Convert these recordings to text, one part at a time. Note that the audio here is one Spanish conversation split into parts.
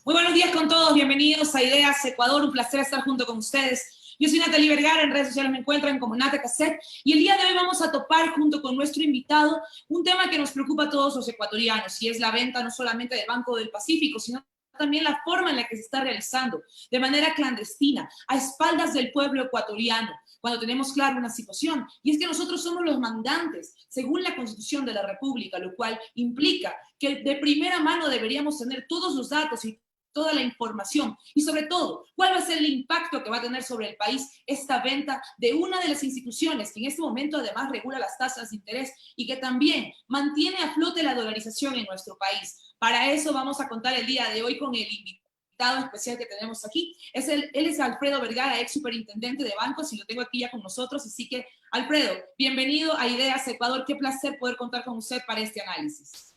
Muy buenos días con todos, bienvenidos a Ideas Ecuador, un placer estar junto con ustedes. Yo soy Natalie Vergara, en redes sociales me encuentran como Nata Cassette, y el día de hoy vamos a topar junto con nuestro invitado un tema que nos preocupa a todos los ecuatorianos, y es la venta no solamente del Banco del Pacífico, sino también la forma en la que se está realizando, de manera clandestina, a espaldas del pueblo ecuatoriano, cuando tenemos claro una situación, y es que nosotros somos los mandantes, según la Constitución de la República, lo cual implica que de primera mano deberíamos tener todos los datos y toda la información y sobre todo, cuál va a ser el impacto que va a tener sobre el país esta venta de una de las instituciones que en este momento además regula las tasas de interés y que también mantiene a flote la dolarización en nuestro país. Para eso vamos a contar el día de hoy con el invitado especial que tenemos aquí. Él es Alfredo Vergara, ex superintendente de bancos, y lo tengo aquí ya con nosotros. Así que, Alfredo, bienvenido a Ideas Ecuador. Qué placer poder contar con usted para este análisis.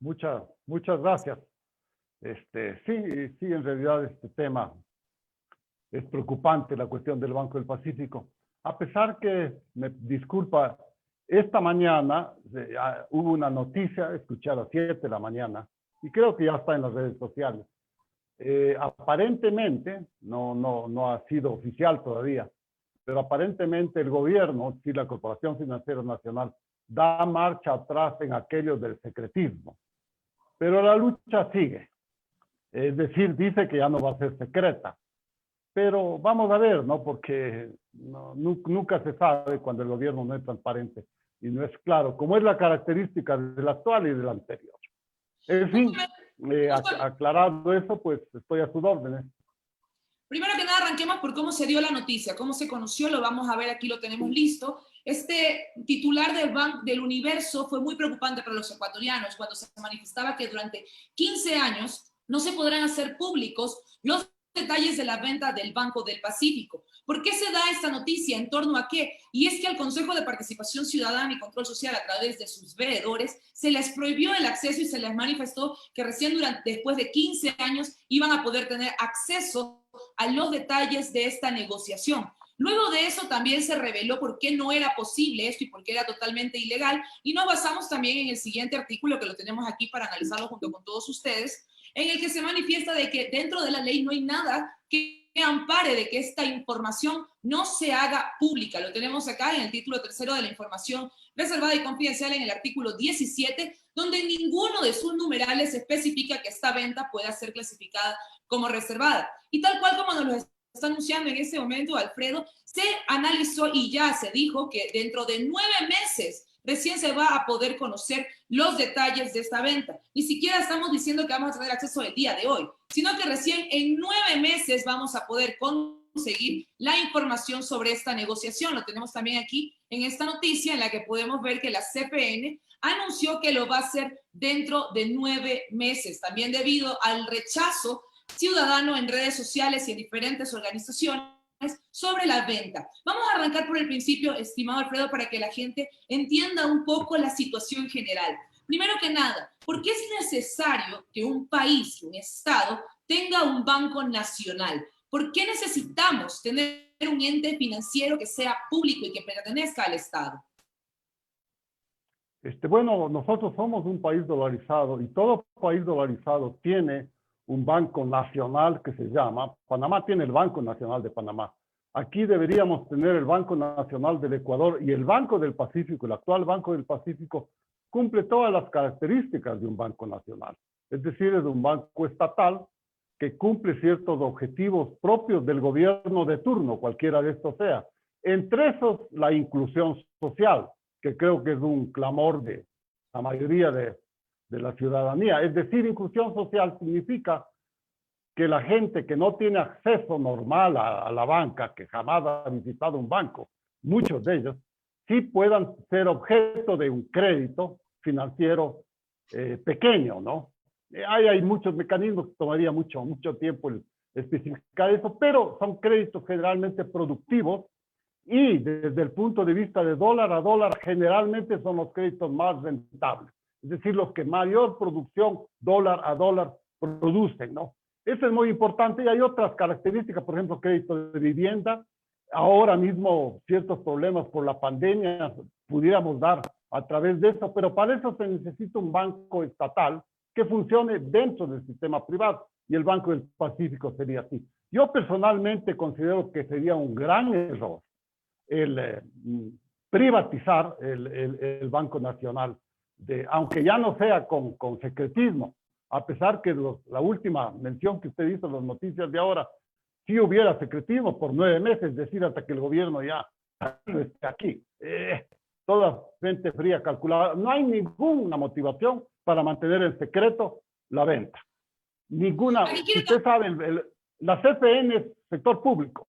Muchas gracias. Sí, en realidad este tema es preocupante, la cuestión del Banco del Pacífico. A pesar que, me disculpa, esta mañana hubo una noticia, escuché a las 7 de la mañana, y creo que ya está en las redes sociales. Aparentemente, no ha sido oficial todavía, pero aparentemente el gobierno, sí, la Corporación Financiera Nacional, da marcha atrás en aquello del secretismo. Pero la lucha sigue. Es decir, dice que ya no va a ser secreta. Pero vamos a ver, ¿no? Porque nunca se sabe cuando el gobierno no es transparente y no es claro, como es la característica del actual y del anterior. En fin, aclarado eso, pues estoy a sus órdenes. Primero que nada, arranquemos por cómo se dio la noticia, cómo se conoció, lo vamos a ver aquí, lo tenemos listo. Este titular del Universo fue muy preocupante para los ecuatorianos cuando se manifestaba que durante 15 años no se podrán hacer públicos los detalles de la venta del Banco del Pacífico. ¿Por qué se da esta noticia? ¿En torno a qué? Y es que al Consejo de Participación Ciudadana y Control Social, a través de sus veedores, se les prohibió el acceso y se les manifestó que recién después de 15 años iban a poder tener acceso a los detalles de esta negociación. Luego de eso también se reveló por qué no era posible esto y por qué era totalmente ilegal, y nos basamos también en el siguiente artículo que lo tenemos aquí para analizarlo junto con todos ustedes, en el que se manifiesta de que dentro de la ley no hay nada que ampare de que esta información no se haga pública. Lo tenemos acá en el título tercero de la información reservada y confidencial, en el artículo 17, donde ninguno de sus numerales especifica que esta venta pueda ser clasificada como reservada. Y tal cual como nos lo está anunciando en este momento Alfredo, se analizó y ya se dijo que dentro de 9 meses recién se va a poder conocer los detalles de esta venta. Ni siquiera estamos diciendo que vamos a tener acceso el día de hoy, sino que recién en 9 meses vamos a poder conseguir la información sobre esta negociación. Lo tenemos también aquí en esta noticia, en la que podemos ver que la CPN anunció que lo va a hacer dentro de 9 meses, también debido al rechazo ciudadano en redes sociales y en diferentes organizaciones sobre la venta. Vamos a arrancar por el principio, estimado Alfredo, para que la gente entienda un poco la situación general. Primero que nada, ¿por qué es necesario que un país, un Estado, tenga un banco nacional? ¿Por qué necesitamos tener un ente financiero que sea público y que pertenezca al Estado? Bueno, nosotros somos un país dolarizado y todo país dolarizado tiene un banco nacional que se llama, Panamá tiene el Banco Nacional de Panamá. Aquí deberíamos tener el Banco Nacional del Ecuador, y el Banco del Pacífico, el actual Banco del Pacífico, cumple todas las características de un banco nacional. Es decir, es un banco estatal que cumple ciertos objetivos propios del gobierno de turno, cualquiera de estos sea. Entre esos, la inclusión social, que creo que es un clamor de la mayoría de la ciudadanía. Es decir, inclusión social significa que la gente que no tiene acceso normal a la banca, que jamás ha visitado un banco, muchos de ellos, sí puedan ser objeto de un crédito financiero pequeño, ¿no? Hay muchos mecanismos, que tomaría mucho tiempo el especificar eso, pero son créditos generalmente productivos, y desde el punto de vista de dólar a dólar, generalmente son los créditos más rentables. Es decir, los que mayor producción dólar a dólar producen, ¿no? Eso es muy importante y hay otras características, por ejemplo, crédito de vivienda. Ahora mismo ciertos problemas por la pandemia pudiéramos dar a través de eso, pero para eso se necesita un banco estatal que funcione dentro del sistema privado y el Banco del Pacífico sería así. Yo personalmente considero que sería un gran error el privatizar el Banco Nacional, aunque ya no sea con secretismo, a pesar que la última mención que usted hizo en las noticias de ahora, si hubiera secretismo por 9 meses, es decir, hasta que el gobierno ya esté aquí. Toda gente fría calculada. No hay ninguna motivación para mantener en secreto la venta. Ninguna. Si usted sabe, la CFN es sector público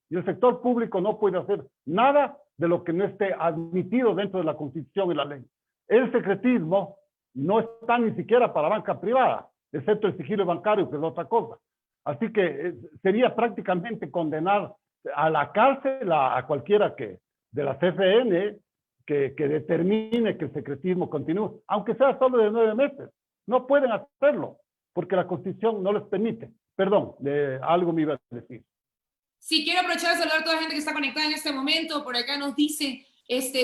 y el sector público no puede hacer nada de lo que no esté admitido dentro de la Constitución y la ley. El secretismo no está ni siquiera para banca privada, excepto el sigilo bancario, que es otra cosa. Así que sería prácticamente condenar a la cárcel a cualquiera de la CFN que determine que el secretismo continúe, aunque sea solo de 9 meses. No pueden hacerlo, porque la Constitución no les permite. Perdón, algo me iba a decir. Sí, quiero aprovechar de saludar a toda la gente que está conectada en este momento. Por acá nos dice,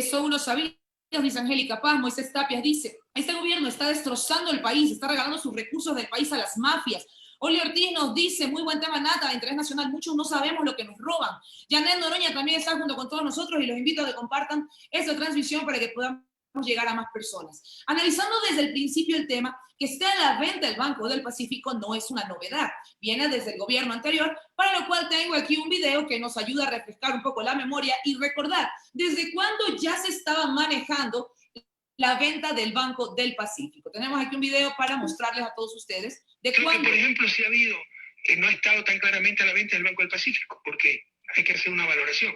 son unos sabidos, dice Angélica Paz. Moisés Tapias dice, este gobierno está destrozando el país, está regalando sus recursos del país a las mafias. Oli Ortiz nos dice, muy buen tema, Nata, de interés nacional, muchos no sabemos lo que nos roban. Janet Noroña también está junto con todos nosotros y los invito a que compartan esta transmisión para que podamos llegar a más personas. Analizando desde el principio el tema, que esté a la venta el Banco del Pacífico no es una novedad, viene desde el gobierno anterior, para lo cual tengo aquí un video que nos ayuda a refrescar un poco la memoria y recordar desde cuándo ya se estaba manejando la venta del Banco del Pacífico. Tenemos aquí un video para mostrarles a todos ustedes de cuándo... Por ejemplo, si ha habido, no ha estado tan claramente a la venta del Banco del Pacífico, porque hay que hacer una valoración.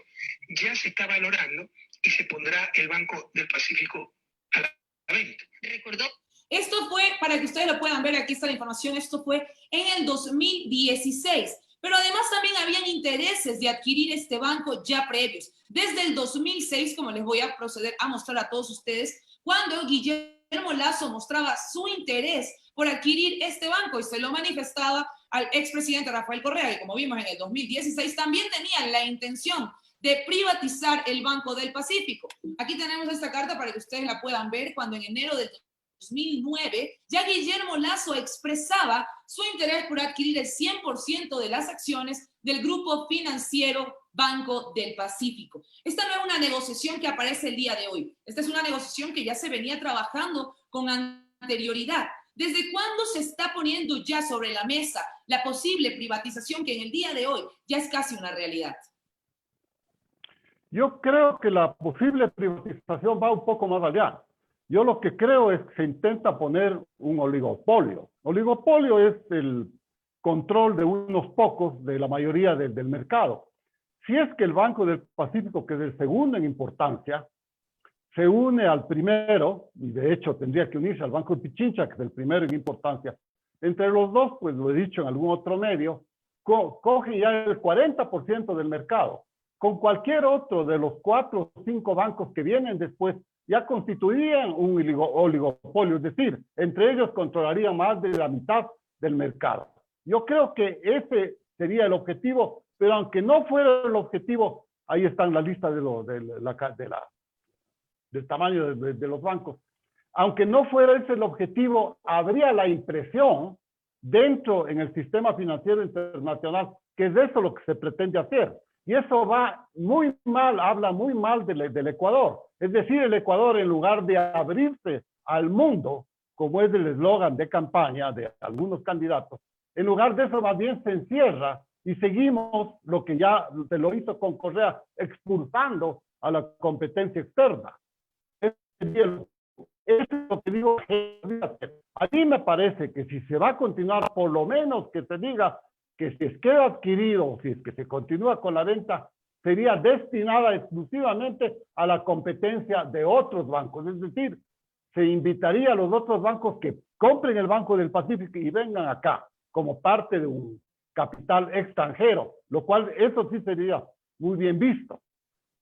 Ya se está valorando y se pondrá el Banco del Pacífico a la venta. ¿Recordó? Esto fue, para que ustedes lo puedan ver, aquí está la información, esto fue en el 2016. Pero además también habían intereses de adquirir este banco ya previos. Desde el 2006, como les voy a proceder a mostrar a todos ustedes, cuando Guillermo Lasso mostraba su interés por adquirir este banco y se lo manifestaba al expresidente Rafael Correa, que como vimos en el 2016 también tenía la intención de privatizar el Banco del Pacífico. Aquí tenemos esta carta para que ustedes la puedan ver cuando en enero del 2009 ya Guillermo Lasso expresaba su interés por adquirir el 100% de las acciones del grupo financiero Banco del Pacífico. Esta no es una negociación que aparece el día de hoy. Esta es una negociación que ya se venía trabajando con anterioridad. ¿Desde cuándo se está poniendo ya sobre la mesa la posible privatización que en el día de hoy ya es casi una realidad? Yo creo que la posible privatización va un poco más allá. Yo lo que creo es que se intenta poner un oligopolio. Oligopolio es el control de unos pocos de la mayoría del mercado. Si es que el Banco del Pacífico, que es el segundo en importancia, se une al primero, y de hecho tendría que unirse al Banco de Pichincha, que es el primero en importancia, entre los dos, pues lo he dicho en algún otro medio, coge ya el 40% del mercado. Con cualquier otro de los 4 o 5 bancos que vienen después, ya constituirían un oligopolio, es decir, entre ellos controlarían más de la mitad del mercado. Yo creo que ese sería el objetivo, pero aunque no fuera el objetivo, ahí está en la lista del tamaño de los bancos. Aunque no fuera ese el objetivo, habría la impresión dentro en el sistema financiero internacional que es de eso lo que se pretende hacer. Y eso va muy mal, habla muy mal del Ecuador. Es decir, el Ecuador, en lugar de abrirse al mundo, como es el eslogan de campaña de algunos candidatos, en lugar de eso más bien se encierra y seguimos lo que ya se lo hizo con Correa, expulsando a la competencia externa. Eso es lo que digo. A mí me parece que si se va a continuar, por lo menos que se diga que si es que queda adquirido, si es que se continúa con la venta, sería destinada exclusivamente a la competencia de otros bancos. Es decir, se invitaría a los otros bancos que compren el Banco del Pacífico y vengan acá como parte de un capital extranjero, lo cual eso sí sería muy bien visto.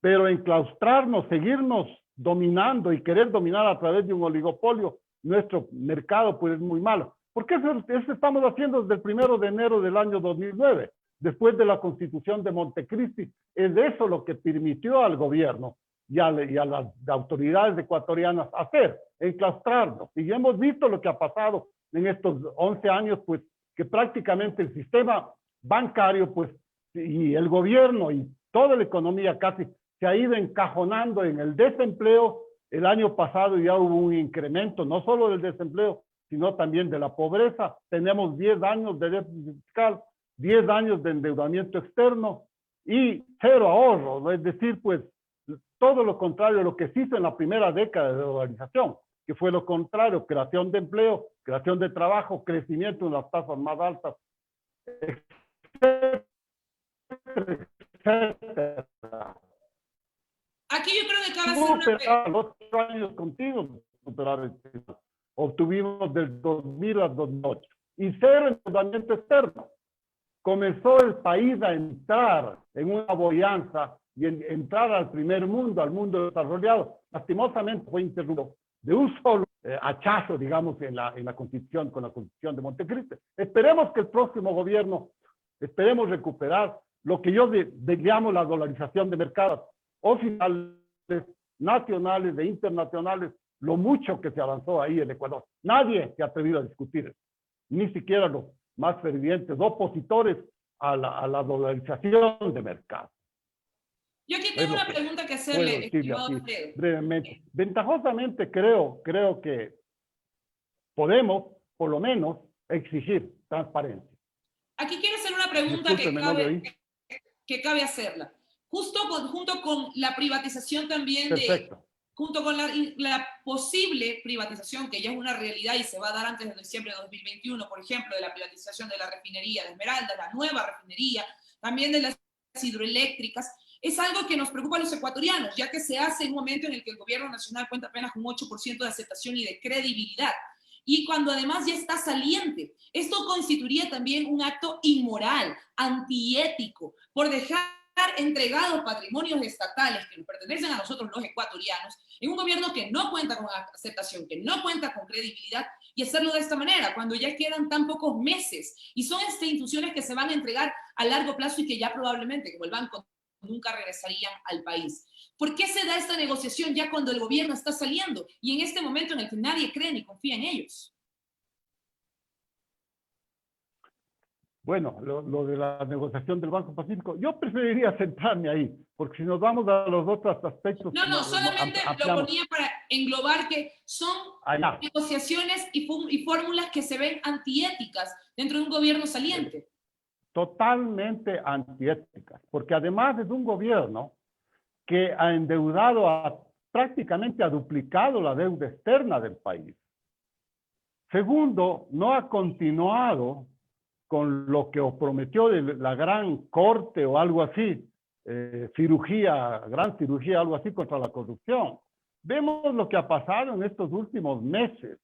Pero enclaustrarnos, seguirnos dominando y querer dominar a través de un oligopolio, nuestro mercado pues es muy malo. Porque eso estamos haciendo desde el 1 de enero del año 2009, después de la Constitución de Montecristi. Es eso lo que permitió al gobierno y a las autoridades ecuatorianas hacer, enclaustrarnos. Y hemos visto lo que ha pasado en estos 11 años, pues que prácticamente el sistema bancario, pues, y el gobierno y toda la economía casi se ha ido encajonando en el desempleo. El año pasado ya hubo un incremento, no solo del desempleo, sino también de la pobreza. Tenemos 10 años de déficit fiscal, 10 años de endeudamiento externo y cero ahorro, es decir, pues todo lo contrario a lo que se hizo en la primera década de dolarización, que fue lo contrario, creación de empleo, creación de trabajo, crecimiento en las tasas más altas, etcétera, etcétera. Aquí yo creo que cabe hacer los 8 años contigo, obtuvimos del 2000 al 2008 y cero endeudamiento externo. Comenzó el país a entrar en una bonanza y entrar al primer mundo, al mundo desarrollado. Lastimosamente fue interrumpido de un solo hachazo, digamos, con la Constitución de Montecristi. Esperemos que el próximo gobierno, esperemos recuperar lo que yo llamo la dolarización de mercados, oficiales, nacionales e internacionales, lo mucho que se avanzó ahí en Ecuador. Nadie se ha atrevido a discutir, ni siquiera los más fervientes opositores a la dolarización de mercado. Yo aquí tengo una pregunta que hacerle, estimado Alfredo. Brevemente. Ventajosamente creo que podemos, por lo menos, exigir transparencia. Aquí quiero hacer una pregunta que cabe hacerla. Junto con la privatización también junto con la posible privatización, que ya es una realidad y se va a dar antes de diciembre de 2021, por ejemplo, de la privatización de la refinería de Esmeralda, la nueva refinería, también de las hidroeléctricas, es algo que nos preocupa a los ecuatorianos, ya que se hace en un momento en el que el gobierno nacional cuenta apenas con un 8% de aceptación y de credibilidad. Y cuando además ya está saliente, esto constituiría también un acto inmoral, antiético, por dejar entregados patrimonios estatales que nos pertenecen a nosotros los ecuatorianos, en un gobierno que no cuenta con aceptación, que no cuenta con credibilidad, y hacerlo de esta manera, cuando ya quedan tan pocos meses, y son instituciones que se van a entregar a largo plazo y que ya probablemente, como el banco, nunca regresarían al país. ¿Por qué se da esta negociación ya cuando el gobierno está saliendo y en este momento en el que nadie cree ni confía en ellos? Bueno, lo de la negociación del Banco Pacífico, yo preferiría centrarme ahí, porque si nos vamos a los otros aspectos... No, solamente lo ponía para englobar que son negociaciones y fórmulas que se ven antiéticas dentro de un gobierno saliente. Totalmente antiéticas, porque además es un gobierno que ha endeudado, prácticamente ha duplicado la deuda externa del país. Segundo, no ha continuado con lo que os prometió de la gran corte o algo así, gran cirugía, algo así contra la corrupción. Vemos lo que ha pasado en estos últimos meses.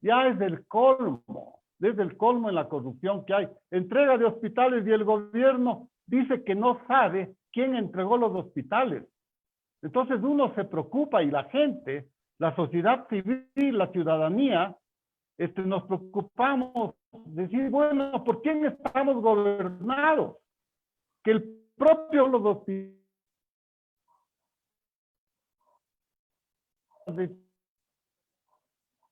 Ya es el colmo, desde el colmo en la corrupción que hay. Entrega de hospitales y el gobierno dice que no sabe quién entregó los hospitales. Entonces uno se preocupa y la gente, la sociedad civil, la ciudadanía, nos preocupamos, decir, bueno, ¿por quién estamos gobernados? Que el propio los hospitales...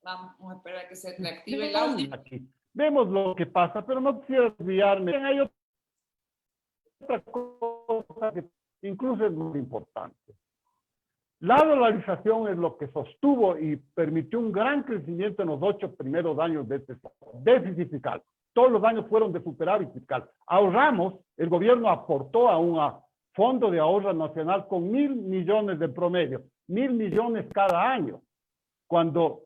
Vamos a esperar a que se reactive el audio. Aquí. Vemos lo que pasa, pero no quisiera desviarme. Hay otra cosa que incluso es muy importante. La dolarización es lo que sostuvo y permitió un gran crecimiento en los 8 primeros años de este déficit fiscal. Todos los años fueron de superávit fiscal. Ahorramos, el gobierno aportó a un fondo de ahorro nacional con 1.000 millones de promedio, 1.000 millones cada año. Cuando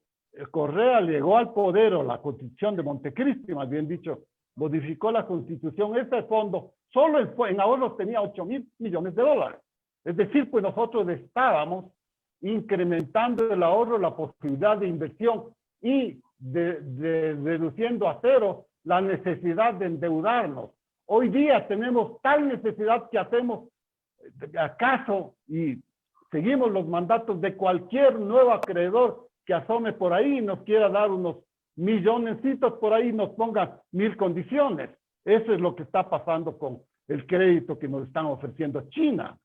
Correa llegó al poder, o la Constitución de Montecristi, más bien dicho, modificó la Constitución, ese fondo solo en ahorros tenía 8.000 millones de dólares. Es decir, pues nosotros estábamos incrementando el ahorro, la posibilidad de inversión y reduciendo a cero la necesidad de endeudarnos. Hoy día tenemos tal necesidad que hacemos acaso y seguimos los mandatos de cualquier nuevo acreedor que asome por ahí y nos quiera dar unos milloncitos por ahí nos pongan 1000 condiciones. Eso es lo que está pasando con el crédito que nos están ofreciendo China.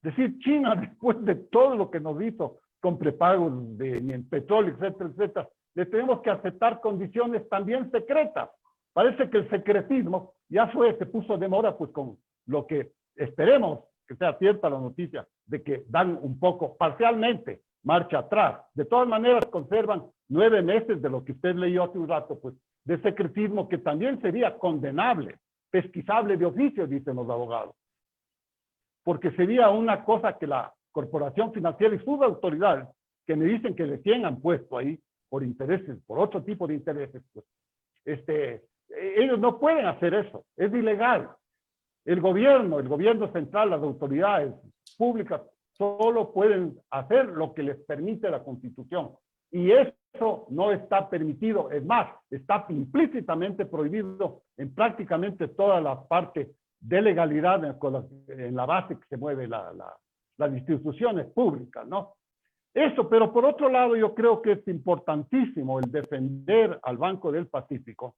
Es decir, China, después de todo lo que nos hizo con prepagos de petróleo, etcétera, etcétera, le tenemos que aceptar condiciones también secretas. Parece que el secretismo ya se puso de moda, pues con lo que esperemos que sea cierta la noticia de que dan un poco, parcialmente, marcha atrás. De todas maneras, conservan 9 meses de lo que usted leyó hace un rato, pues, de secretismo que también sería condenable, pesquisable de oficio, dicen los abogados. Porque sería una cosa que la corporación financiera y sus autoridades, que me dicen que recién han puesto ahí por intereses, por otro tipo de intereses, pues, ellos no pueden hacer eso, es ilegal. El gobierno central, las autoridades públicas, solo pueden hacer lo que les permite la Constitución. Y eso no está permitido, es más, está implícitamente prohibido en prácticamente toda la parte de legalidad en la base que se mueve las instituciones públicas, ¿no? Eso, pero por otro lado yo creo que es importantísimo el defender al Banco del Pacífico,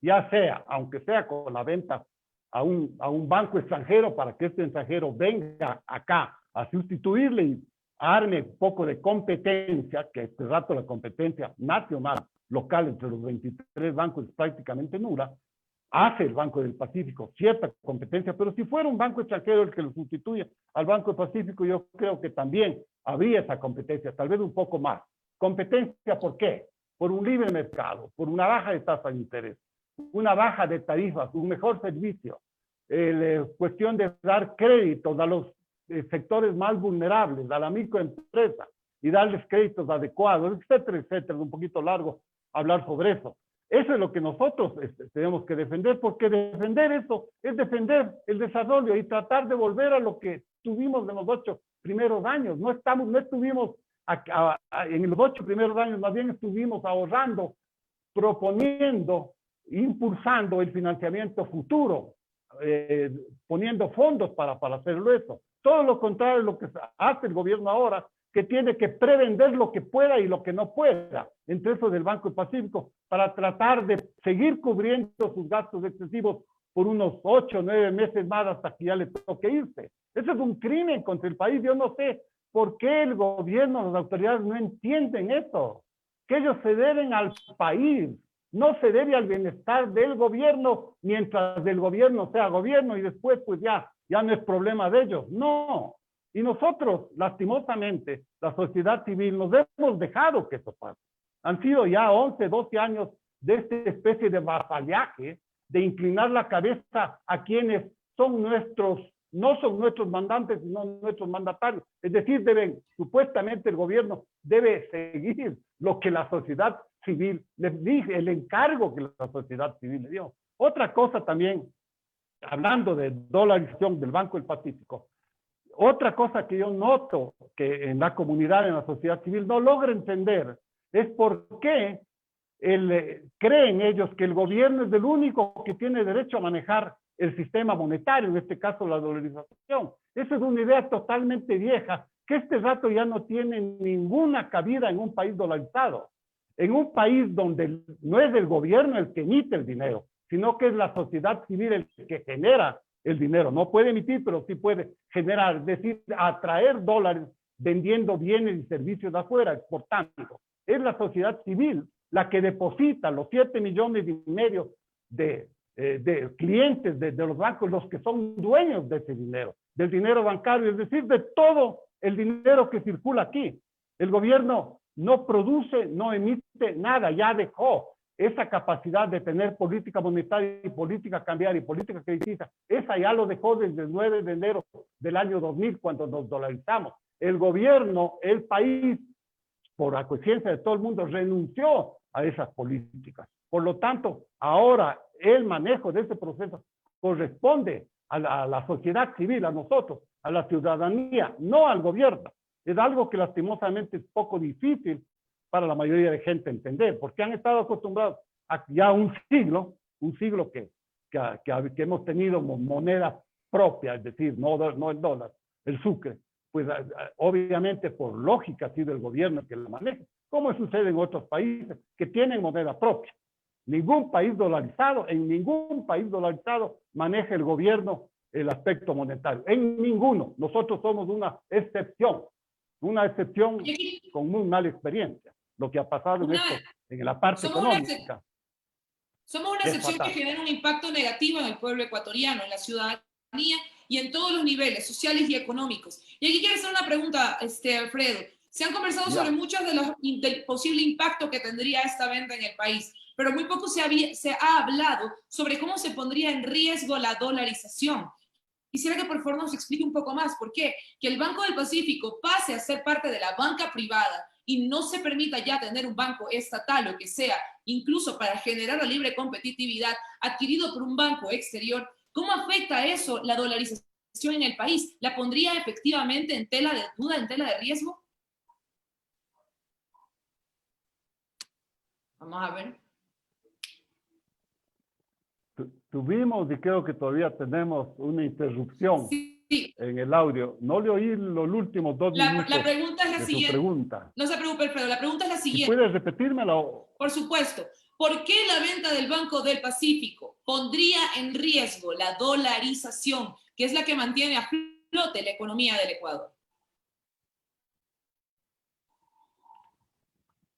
ya sea, aunque sea con la venta a un banco extranjero para que este extranjero venga acá a sustituirle y arme un poco de competencia, que este rato la competencia nacional, local entre los 23 bancos es prácticamente nula, hace el Banco del Pacífico cierta competencia, pero si fuera un banco extranjero el que lo sustituye al Banco del Pacífico, yo creo que también habría esa competencia, tal vez un poco más. ¿Competencia por qué? Por un libre mercado, por una baja de tasa de interés, una baja de tarifas, un mejor servicio, cuestión de dar créditos a los sectores más vulnerables, a la microempresa, y darles créditos adecuados, etcétera, etcétera. Es un poquito largo hablar sobre eso. Eso es lo que nosotros tenemos que defender, porque defender eso es defender el desarrollo y tratar de volver a lo que tuvimos en los 8 primeros años. No estuvimos en los 8 primeros años, más bien estuvimos ahorrando, proponiendo, impulsando el financiamiento futuro, poniendo fondos para hacerlo eso. Todo lo contrario de lo que hace el gobierno ahora, que tiene que prevender lo que pueda y lo que no pueda, entre eso del Banco del Pacífico, para tratar de seguir cubriendo sus gastos excesivos por unos 8 o 9 meses más hasta que ya le toque irse. Eso es un crimen contra el país. Yo no sé por qué el gobierno, las autoridades no entienden eso, que ellos se deben al país, no se debe al bienestar del gobierno mientras el gobierno sea gobierno y después pues ya no es problema de ellos. No. Y nosotros, lastimosamente, la sociedad civil, nos hemos dejado que eso pase. Han sido ya 11, 12 años de esta especie de vasallaje, de inclinar la cabeza a quienes son no son nuestros mandantes, sino nuestros mandatarios. Es decir, supuestamente el gobierno debe seguir lo que la sociedad civil les dije, el encargo que la sociedad civil le dio. Otra cosa también, hablando de dolarización del Banco del Pacífico, otra cosa que yo noto que en la comunidad, en la sociedad civil, no logra entender es por qué creen ellos que el gobierno es el único que tiene derecho a manejar el sistema monetario, en este caso la dolarización. Esa es una idea totalmente vieja, que este rato ya no tiene ninguna cabida en un país dolarizado. En un país donde no es el gobierno el que emite el dinero, sino que es la sociedad civil el que genera el dinero. No puede emitir, pero sí puede generar, es decir, atraer dólares vendiendo bienes y servicios de afuera, exportando. Es la sociedad civil la que deposita los 7,5 millones de clientes de los bancos, los que son dueños de ese dinero, del dinero bancario, es decir, de todo el dinero que circula aquí. El gobierno no produce, no emite nada, ya dejó esa capacidad de tener política monetaria y política cambiaria y política crediticia. Esa ya lo dejó desde el 9 de enero del año 2000, cuando nos dolarizamos. El gobierno, el país, por la conciencia de todo el mundo, renunció a esas políticas. Por lo tanto, ahora el manejo de ese proceso corresponde a la sociedad civil, a nosotros, a la ciudadanía, no al gobierno. Es algo que lastimosamente es poco difícil para la mayoría de gente entender, porque han estado acostumbrados a ya un siglo que hemos tenido moneda propia, es decir, no el dólar, el sucre. Pues obviamente por lógica ha sido el gobierno que lo maneja. como sucede en otros países que tienen moneda propia. Ningún país dolarizado, en ningún país dolarizado maneja el gobierno el aspecto monetario. En ninguno. Nosotros somos una excepción con muy mala experiencia. Lo que ha pasado en la parte económica. Somos una excepción que genera un impacto negativo en el pueblo ecuatoriano, en la ciudadanía y en todos los niveles sociales y económicos. Y aquí quiero hacer una pregunta, Alfredo. Se han conversado sobre muchos del posible impacto que tendría esta venta en el país, pero muy poco se ha hablado sobre cómo se pondría en riesgo la dolarización. Quisiera que por favor nos explique un poco más por qué que el Banco del Pacífico pase a ser parte de la banca privada y no se permita ya tener un banco estatal o que sea, incluso para generar la libre competitividad, adquirido por un banco exterior. ¿Cómo afecta eso la dolarización en el país? ¿La pondría efectivamente en tela de duda, en tela de riesgo? Vamos a ver. Tuvimos y creo que todavía tenemos una interrupción en el audio. No le oí los últimos 2 minutos. La pregunta es la siguiente. Pregunta. No se preocupe, Alfredo. La pregunta es la siguiente. ¿Puedes repetírmela? Por supuesto. ¿Por qué la venta del Banco del Pacífico pondría en riesgo la dolarización, que es la que mantiene a flote la economía del Ecuador?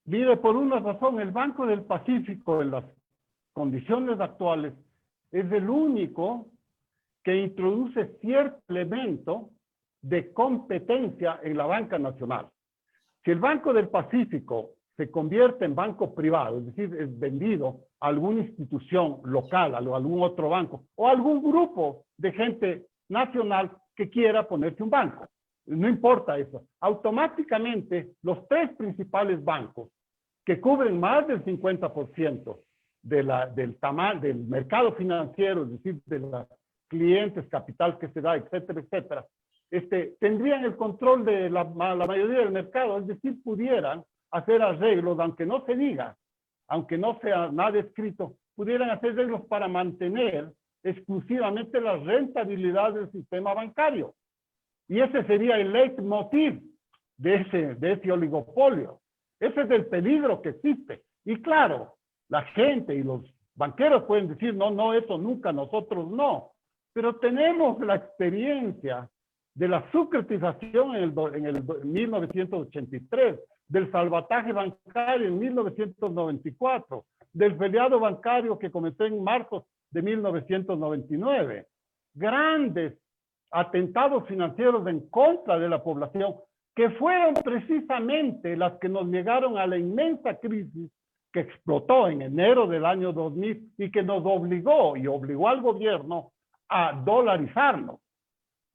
Mire, por una razón, el Banco del Pacífico en las condiciones actuales es el único que introduce cierto elemento de competencia en la banca nacional. Si el Banco del Pacífico se convierte en banco privado, es decir, es vendido a alguna institución local, a algún otro banco, o a algún grupo de gente nacional que quiera ponerse un banco, no importa eso, automáticamente los 3 principales bancos que cubren más del 50% del mercado financiero, es decir, de los clientes, capital que se da, etcétera, etcétera, tendrían el control de la mayoría del mercado, es decir, pudieran hacer arreglos, aunque no se diga, aunque no sea nada escrito, pudieran hacer arreglos para mantener exclusivamente la rentabilidad del sistema bancario. Y ese sería el leitmotiv de ese oligopolio. Ese es el peligro que existe. Y claro, la gente y los banqueros pueden decir, no, eso nunca, nosotros no. Pero tenemos la experiencia de la sucretización en el 1983, del salvataje bancario en 1994, del feriado bancario que comenzó en marzo de 1999. Grandes atentados financieros en contra de la población que fueron precisamente las que nos llegaron a la inmensa crisis que explotó en enero del año 2000 y que nos obligó al gobierno a dolarizarnos.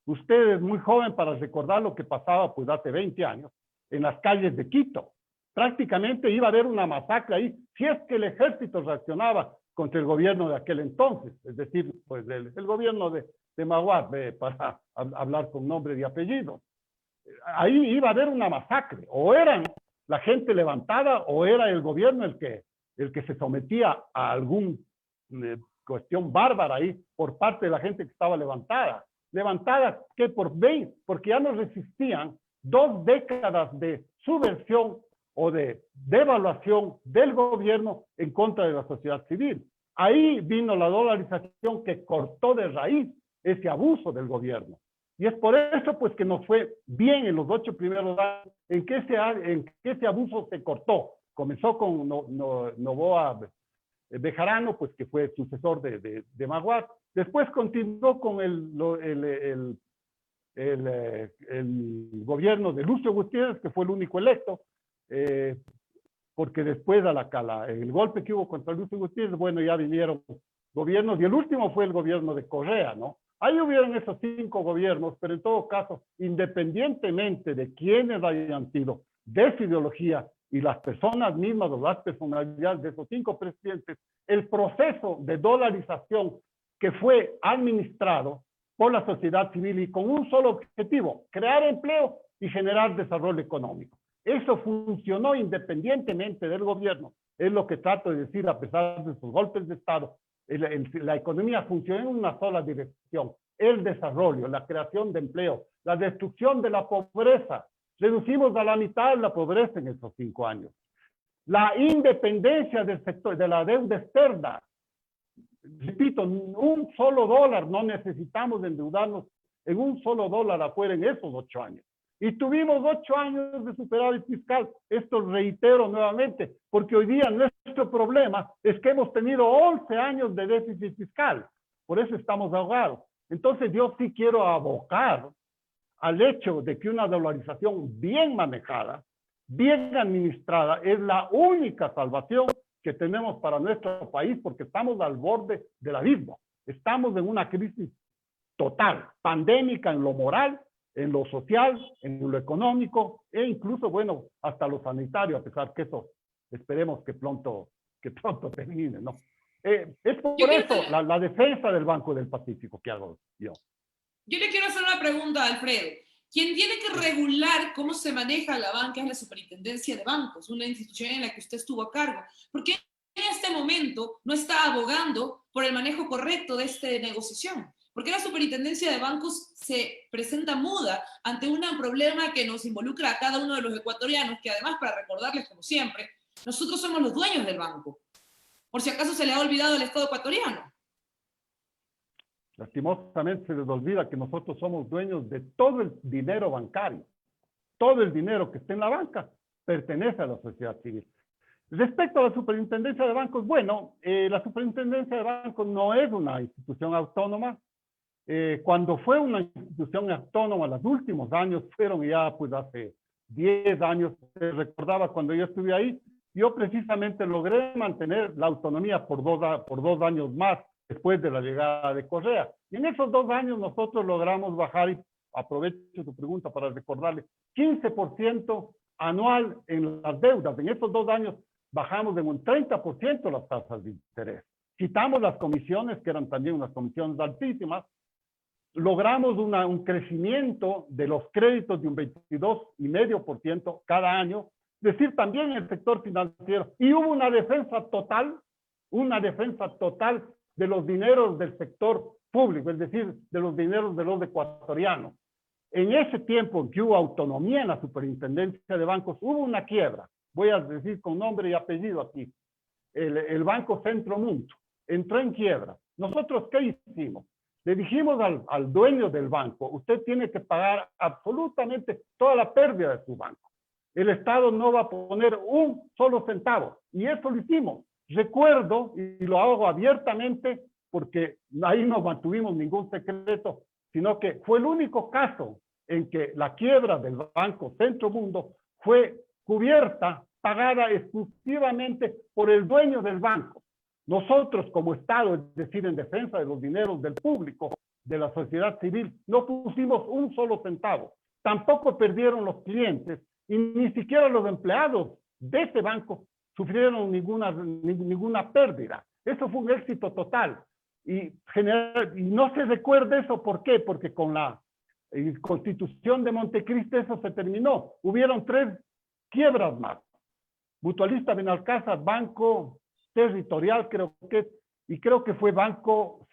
Usted es muy joven para recordar lo que pasaba pues hace 20 años en las calles de Quito. Prácticamente iba a haber una masacre ahí si es que el ejército reaccionaba contra el gobierno de aquel entonces, es decir, pues el gobierno de Maguad, para hablar con nombre y apellido. Ahí iba a haber una masacre, o eran la gente levantada o era el gobierno el que se sometía a alguna cuestión bárbara ahí por parte de la gente que estaba levantada. Levantada que porque ya no resistían 2 décadas de subversión o de devaluación del gobierno en contra de la sociedad civil. Ahí vino la dolarización que cortó de raíz ese abuso del gobierno. Y es por eso pues que nos fue bien en los 8 primeros años en que ese abuso se cortó. Comenzó con Noboa Bejarano, pues que fue sucesor de Maguad. Después continuó con el gobierno de Lucio Gutiérrez, que fue el único electo, porque después el golpe que hubo contra Lucio Gutiérrez, bueno, ya vinieron gobiernos, y el último fue el gobierno de Correa, ¿no? Ahí hubieron esos 5 gobiernos, pero en todo caso, independientemente de quiénes hayan sido, de su ideología y las personas mismas o las personalidades de esos 5 presidentes, el proceso de dolarización que fue administrado por la sociedad civil y con un solo objetivo, crear empleo y generar desarrollo económico. Eso funcionó independientemente del gobierno. Es lo que trato de decir a pesar de sus golpes de Estado. La economía funcionó en una sola dirección, el desarrollo, la creación de empleo, la destrucción de la pobreza. Reducimos a la mitad la pobreza en esos 5 años. La independencia del sector, de la deuda externa. Repito, un solo dólar, no necesitamos endeudarnos en un solo dólar afuera en esos 8 años. Y tuvimos 8 años de superávit fiscal. Esto reitero nuevamente, porque hoy día nuestro problema es que hemos tenido 11 años de déficit fiscal. Por eso estamos ahogados. Entonces yo sí quiero abocar al hecho de que una dolarización bien manejada, bien administrada, es la única salvación que tenemos para nuestro país, porque estamos al borde del abismo. Estamos en una crisis total, pandémica en lo moral, en lo social, en lo económico, e incluso, bueno, hasta lo sanitario, a pesar que eso esperemos que pronto termine, ¿no? Es por eso la defensa del Banco del Pacífico que hago yo. Yo le quiero hacer una pregunta a Alfredo. Quien tiene que regular cómo se maneja la banca es la Superintendencia de Bancos, una institución en la que usted estuvo a cargo. ¿Por qué en este momento no está abogando por el manejo correcto de esta negociación? ¿Por qué la Superintendencia de Bancos se presenta muda ante un problema que nos involucra a cada uno de los ecuatorianos, que además, para recordarles como siempre, nosotros somos los dueños del banco? Por si acaso se le ha olvidado al Estado ecuatoriano. Lastimosamente se les olvida que nosotros somos dueños de todo el dinero bancario. Todo el dinero que está en la banca pertenece a la sociedad civil. Respecto a la Superintendencia de Bancos, bueno, la Superintendencia de Bancos no es una institución autónoma. Cuando fue una institución autónoma, los últimos años fueron ya pues hace 10 años, se recordaba cuando yo estuve ahí, yo precisamente logré mantener la autonomía por dos años más después de la llegada de Correa. Y en esos 2 años nosotros logramos bajar, y aprovecho su pregunta para recordarle, 15% anual en las deudas. En esos 2 años bajamos en un 30% las tasas de interés. Quitamos las comisiones, que eran también unas comisiones altísimas, logramos un crecimiento de los créditos de un 22,5% cada año, es decir, también en el sector financiero. Y hubo una defensa total de los dineros del sector público, es decir, de los dineros de los ecuatorianos. En ese tiempo en que hubo autonomía en la Superintendencia de Bancos, hubo una quiebra. Voy a decir con nombre y apellido aquí. El Banco Centro Mundo entró en quiebra. ¿Nosotros qué hicimos? Le dijimos al dueño del banco, usted tiene que pagar absolutamente toda la pérdida de su banco. El Estado no va a poner un solo centavo. Y eso lo hicimos. Recuerdo, y lo hago abiertamente, porque ahí no mantuvimos ningún secreto, sino que fue el único caso en que la quiebra del Banco Centro Mundo fue cubierta, pagada exclusivamente por el dueño del banco. Nosotros como Estado, es decir, en defensa de los dineros del público, de la sociedad civil, no pusimos un solo centavo. Tampoco perdieron los clientes y ni siquiera los empleados de ese banco sufrieron ninguna pérdida. Eso fue un éxito total. Y no se recuerda eso, ¿por qué? Porque con la Constitución de Montecristi eso se terminó. Hubieron 3 quiebras más. Mutualista Benalcázar, Banco Territorial, creo que fue Banco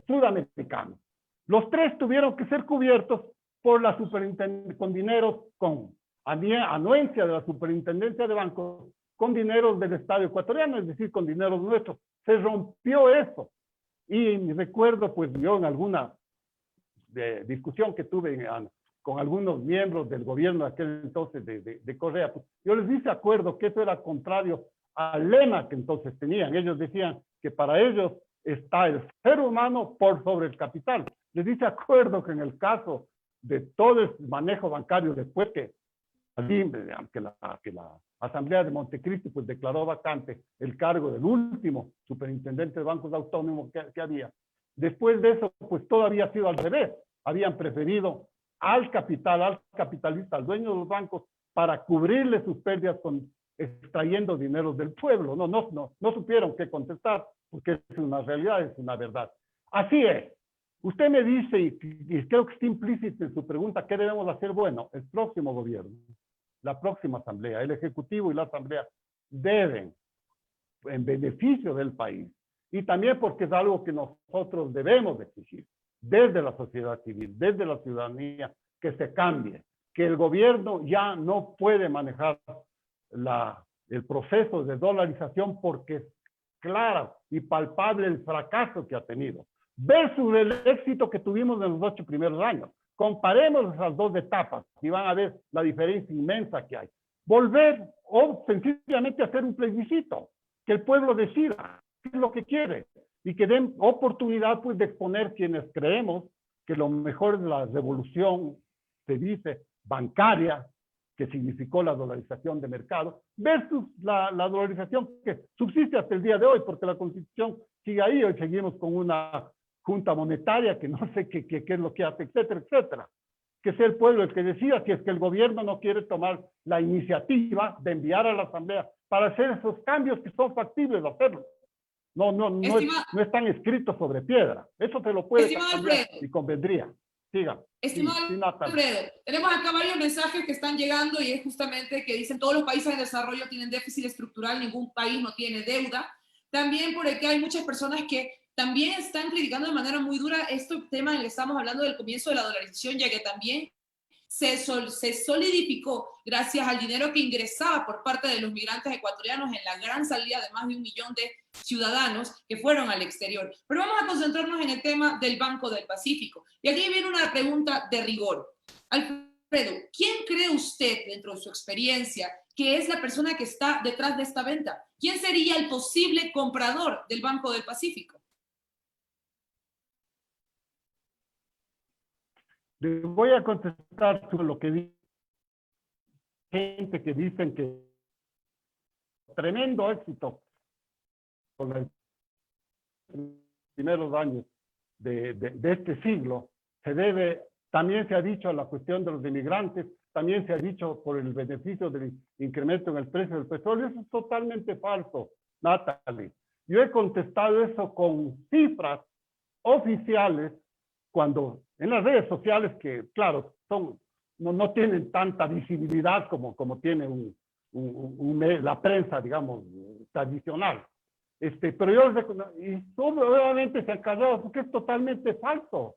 Sudamericano. Los 3 tuvieron que ser cubiertos por la superintendencia, con dineros, con anuencia de la Superintendencia de Bancos, con dineros del Estado ecuatoriano, es decir, con dineros nuestros. Se rompió eso. Y recuerdo, pues yo en alguna discusión que tuve con algunos miembros del gobierno de aquel entonces de Correa, pues, yo les hice acuerdo que eso era contrario al lema que entonces tenían. Ellos decían que para ellos está el ser humano por sobre el capital. Les hice acuerdo que en el caso de todo el manejo bancario, después que la Asamblea de Montecristi pues declaró vacante el cargo del último superintendente de bancos autónomos que había. Después de eso, pues todo había sido al revés. Habían preferido al capitalista, al dueño de los bancos, para cubrirle sus pérdidas extrayendo dineros del pueblo. No supieron qué contestar, porque es una realidad, es una verdad. Así es. Usted me dice, y creo que está implícito en su pregunta, ¿qué debemos hacer? Bueno, el próximo gobierno, la próxima asamblea, el Ejecutivo y la Asamblea deben, en beneficio del país, y también porque es algo que nosotros debemos exigir, desde la sociedad civil, desde la ciudadanía, que se cambie, que el gobierno ya no puede manejar el proceso de dolarización porque es claro y palpable el fracaso que ha tenido, versus el éxito que tuvimos en los 8 primeros años. Comparemos esas dos etapas y van a ver la diferencia inmensa que hay. Volver o sencillamente hacer un plebiscito, que el pueblo decida qué es lo que quiere y que den oportunidad pues de exponer quienes creemos que lo mejor es la revolución, se dice, bancaria, que significó la dolarización de mercado, versus la dolarización que subsiste hasta el día de hoy, porque la Constitución sigue ahí, hoy seguimos con una junta monetaria que no sé qué es lo que hace, etcétera, etcétera. Que sea el pueblo el que decida si es que el gobierno no quiere tomar la iniciativa de enviar a la Asamblea para hacer esos cambios que son factibles de hacerlo. No están escritos sobre piedra. Eso se lo puede cambiar y convendría. Siga. Estimado Alfredo, tenemos acá varios mensajes que están llegando y es justamente que dicen todos los países en desarrollo tienen déficit estructural, ningún país no tiene deuda. También por aquí hay muchas personas que también están criticando de manera muy dura este tema en el que estamos hablando del comienzo de la dolarización, ya que también se solidificó gracias al dinero que ingresaba por parte de los migrantes ecuatorianos en la gran salida de más de 1 millón de ciudadanos que fueron al exterior. Pero vamos a concentrarnos en el tema del Banco del Pacífico. Y aquí viene una pregunta de rigor. Alfredo, ¿quién cree usted, dentro de su experiencia, que es la persona que está detrás de esta venta? ¿Quién sería el posible comprador del Banco del Pacífico? Les voy a contestar sobre lo que dice gente que dicen que tremendo éxito con los primeros años de este siglo se debe, también se ha dicho, a la cuestión de los inmigrantes, también se ha dicho por el beneficio del incremento en el precio del petróleo. Eso es totalmente falso, Natalie. Yo he contestado eso con cifras oficiales cuando en las redes sociales que, claro, no tienen tanta visibilidad como tiene la prensa, digamos, tradicional. Pero yo obviamente se han callado porque es totalmente falso.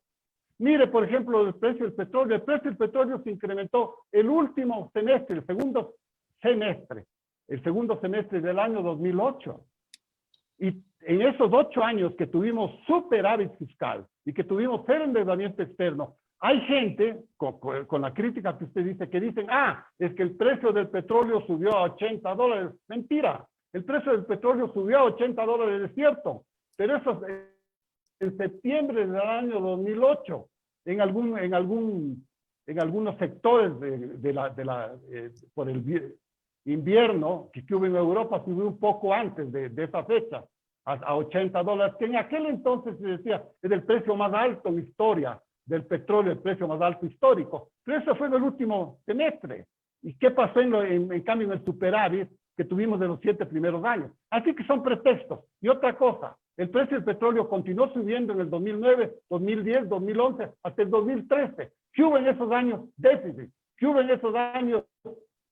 Mire, por ejemplo, el precio del petróleo. El precio del petróleo se incrementó el último semestre, el segundo semestre del año 2008. Y en esos 8 años que tuvimos superávit fiscal y que tuvimos cero endeudamiento externo, hay gente, con la crítica que usted dice, que dicen, es que el precio del petróleo subió a $80. Mentira, el precio del petróleo subió a $80, es cierto, pero eso es en septiembre del año 2008, en algunos sectores por el invierno que hubo en Europa, subió un poco antes de esa fecha, a $80, que en aquel entonces se decía es el precio más alto en historia del petróleo, el precio más alto histórico. Pero eso fue en el último semestre. ¿Y qué pasó en cambio en el superávit que tuvimos de los 7 primeros años? Así que son pretextos. Y otra cosa, el precio del petróleo continuó subiendo en el 2009, 2010, 2011, hasta el 2013. ¿Qué hubo en esos años? Déficit. ¿Qué hubo en esos años?